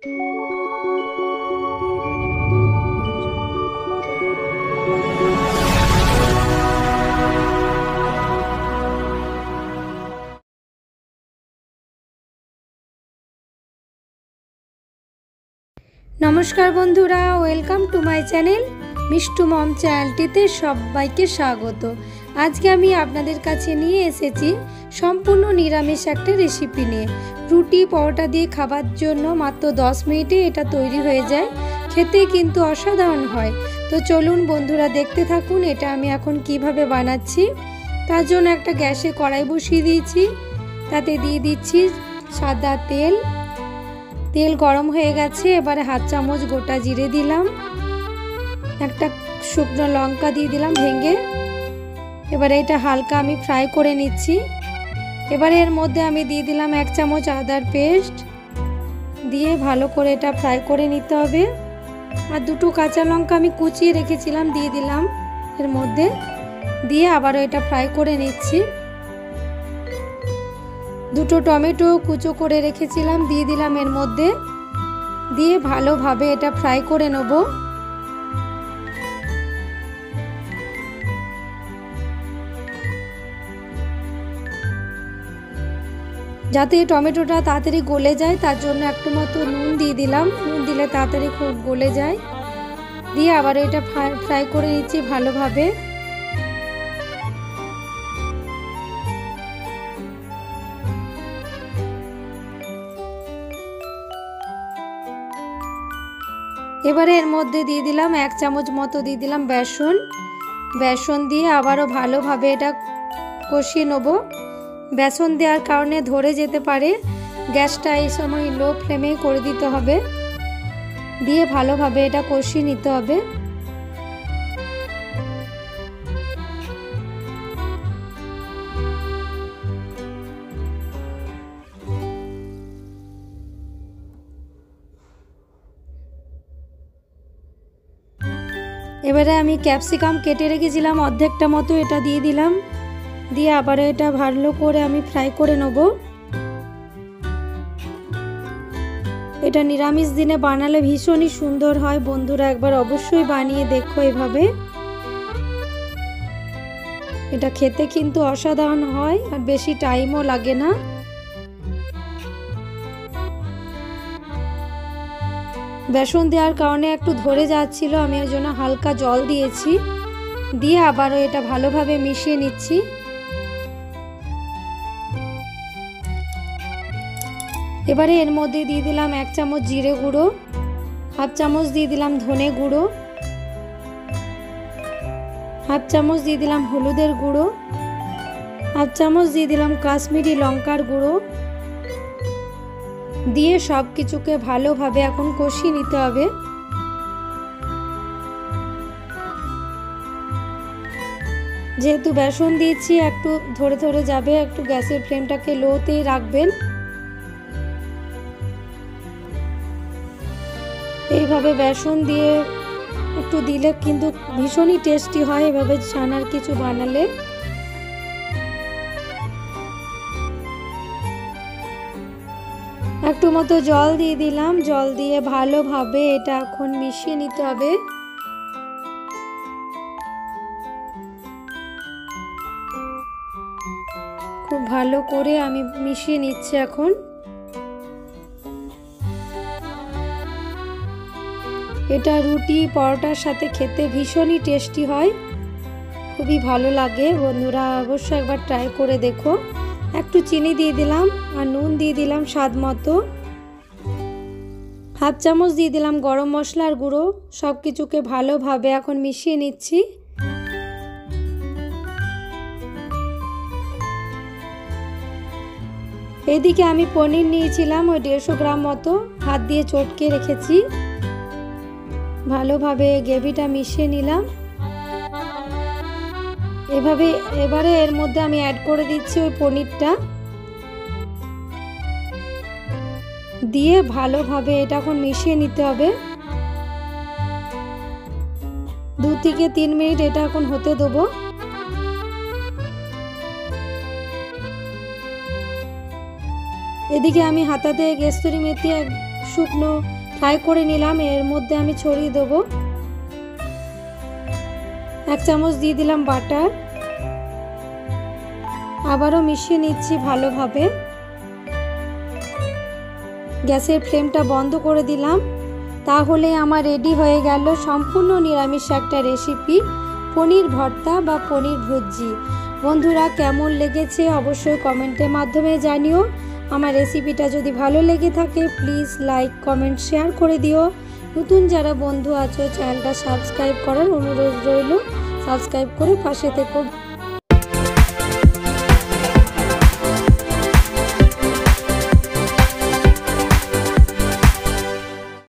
नमस्कार बंधुरा welcome to my channel Mishtu mom चैनलটিতে সবাইকে স্বাগত। আজকে আমি আপনাদের কাছে নিয়ে এসেছি সম্পূর্ণ নিরামিষ একটা রেসিপি নিয়ে। রুটি পরোটা দিয়ে খাবার জন্য মাত্র 10 মিনিটে এটা তৈরি হয়ে যায়, খেতে কিন্তু অসাধারণ হয়। তো চলুন বন্ধুরা দেখতে থাকুন এটা আমি এখন কিভাবে বানাচ্ছি। তার জন্য একটা গ্যাসে কড়াই বসিয়ে দিয়েছি, তাতে দিয়ে দিচ্ছি সাদা তেল। তেল গরম হয়ে গেছে, এবারে হাফ চামচ গোটা জিরে দিলাম, একটা শুকনো লঙ্কা দিয়ে দিলাম ভেঙে। এবারে এটা হালকা আমি ফ্রাই করে নিচ্ছি। এবারে এর মধ্যে আমি দিয়ে দিলাম 1 চামচ আদার পেস্ট, দিয়ে ভালো করে এটা ফ্রাই করে নিতে হবে। আর দুটো কাঁচা লঙ্কা আমি কুচিয়ে রেখেছিলাম দিয়ে দিলাম এর মধ্যে, দিয়ে আবারও এটা ফ্রাই করে নিচ্ছি। দুটো টমেটো কুচো করে রেখেছিলাম দিয়ে দিলাম এর মধ্যে, দিয়ে ভালোভাবে এটা ফ্রাই করে নেব। যাতে টমেটোটা তাড়াতাড়ি গলে যায় তার জন্য একটু মতো নুন দিয়ে দিলাম, নুন দিলে তাড়াতাড়ি খুব গলে যায়। দিয়ে আবার এটা ফ্রাই করে নিচ্ছি ভালোভাবে। এবারে এর মধ্যে দিয়ে দিলাম 1 চামচ মতো দিয়ে দিলাম বেসন। বেসন দিয়ে আবারও ভালোভাবে এটা কষিয়ে নেব। বেসন দেওয়ার কারণে ধরে যেতে পারে, গ্যাসটা এই সময় লো ফ্লেমে করে দিতে হবে। দিয়ে ভালোভাবে এটা কষিয়ে নিতে হবে। এবারে আমি ক্যাপসিকাম কেটে রেখেছিলাম অর্ধেকটা মতো, এটা দিয়ে দিলাম, দিয়ে আবার এটা ভালো করে আমি ফ্রাই করে নেব। এটা নিরামিষ দিনে বানালে ভীষণই সুন্দর হয়, বন্ধুরা একবার অবশ্যই বানিয়ে দেখো এভাবে। এটা খেতে কিন্তু অসাধারণ হয় আর বেশি টাইমও লাগে না। বেসন দেওয়ার কারণে একটু ধরে যাচ্ছিল, আমি এর জন্য হালকা জল দিয়েছি, দিয়ে আবারও এটা ভালোভাবে মিশিয়ে নিচ্ছি। এবারে এর মধ্যে দিয়ে দিলাম 1 চামচ জিরে গুঁড়ো, হাফ চামচ দিয়ে দিলাম ধনে গুঁড়ো, হাফ চামচ দিয়ে দিলাম হলুদের গুঁড়ো, হাফ চামচ দিয়ে দিলাম কাশ্মীরি লঙ্কার গুঁড়ো, দিয়ে সব কিছুকে ভালোভাবে এখন কষিয়ে নিতে হবে। যেহেতু বেসন দিয়েছি একটু ধরে ধরে যাবে, একটু গ্যাসের ফ্লেমটাকে লোতেই রাখবেন। এইভাবে বেসন দিয়ে একটু দিলে কিন্তু ভীষণই টেস্টি হয় এভাবে ছানার কিছু বানালে। একটু মতো জল দিয়ে দিলাম, জল দিয়ে ভালোভাবে এটা এখন মিশিয়ে নিতে হবে। খুব ভালো করে আমি মিশিয়ে নিচ্ছি এখন। এটা রুটি পরোটার সাথে খেতে ভীষণই টেস্টি হয়, খুবই ভালো লাগে। বন্ধুরা অবশ্যই একবার ট্রাই করে দেখো। একটু চিনি দিয়ে দিলাম আর নুন দিয়ে দিলাম স্বাদ মতো, হাফ চামচ দিয়ে দিলাম গরম মশলার গুঁড়ো। সব কিছুকে ভালোভাবে এখন মিশিয়ে নিচ্ছি। এদিকে আমি পনির নিয়েছিলাম ওই 150 গ্রাম মতো, হাত দিয়ে চটকে রেখেছি। ভালোভাবে গ্রেভিটা মিশিয়ে নিলাম। এবারে এর মধ্যে আমি অ্যাড করে দিচ্ছি ওই পনিরটা, দিয়ে ভালোভাবে এটা এখন মিশিয়ে নিতে হবে। 2 থেকে 3 মিনিট এটা এখন হতে দেবো। এদিকে আমি হাতাতে কসুরি মেথি শুকনো ফ্রাই করে নিলাম। এর মধ্যে আমি ছড়িয়ে দেবো 1 চামচ দিয়ে দিলাম বাটার। আবারও মিশিয়ে নিচ্ছি ভালোভাবে। গ্যাসের ফ্লেমটা বন্ধ করে দিলাম। তাহলে আমার রেডি হয়ে গেল সম্পূর্ণ নিরামিষ একটা রেসিপি, পনির ভর্তা বা পনির ভুজি। বন্ধুরা, কেমন লেগেছে অবশ্যই কমেন্টের মাধ্যমে জানিও। আমার রেসিপিটা যদি ভালো লেগে থাকে প্লিজ লাইক, কমেন্ট, শেয়ার করে দিও। নতুন যারা বন্ধু আছো চ্যানেলটা সাবস্ক্রাইব করার অনুরোধ রইল। সাবস্ক্রাইব করে পাশে থেকো।